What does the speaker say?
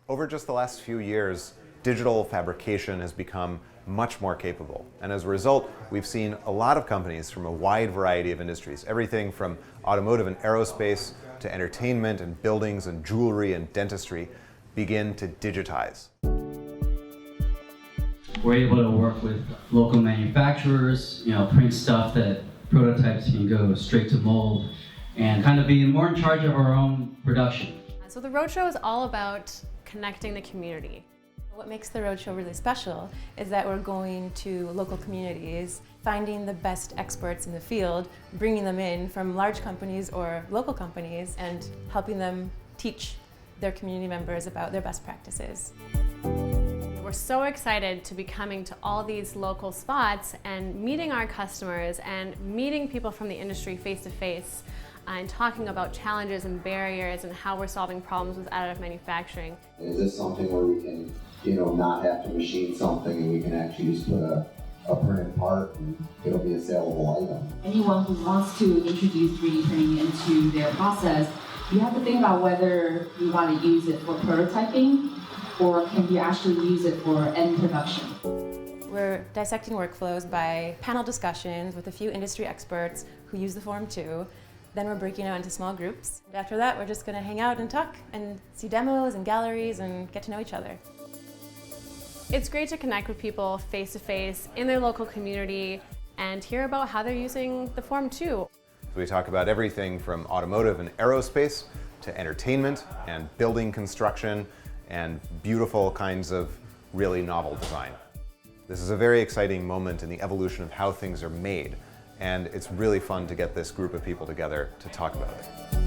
Over just the last few years, digital fabrication has become much more capable. And as a result, we've seen a lot of companies from a wide variety of industries, everything from automotive and aerospace to entertainment and buildings and jewelry and dentistry, begin to digitize. We're able to work with local manufacturers, print stuff that prototypes can go straight to mold, and kind of be more in charge of our own production. So the Roadshow is all about connecting the community. What makes the Roadshow really special is that we're going to local communities, finding the best experts in the field, bringing them in from large companies or local companies, and helping them teach their community members about their best practices. We're so excited to be coming to all these local spots and meeting our customers and meeting people from the industry face to face and talking about challenges and barriers and how we're solving problems with additive manufacturing. Is this something where we can, not have to machine something and we can actually just put a printed part and it'll be a saleable item? Anyone who wants to introduce 3D printing into their process, you have to think about whether you want to use it for prototyping or can you actually use it for end production. We're dissecting workflows by panel discussions with a few industry experts who use the Form too. Then we're breaking out into small groups. After that, we're just going to hang out and talk and see demos and galleries and get to know each other. It's great to connect with people face to face in their local community and hear about how they're using the Form 2. So we talk about everything from automotive and aerospace to entertainment and building construction and beautiful kinds of really novel design. This is a very exciting moment in the evolution of how things are made, and it's really fun to get this group of people together to talk about it.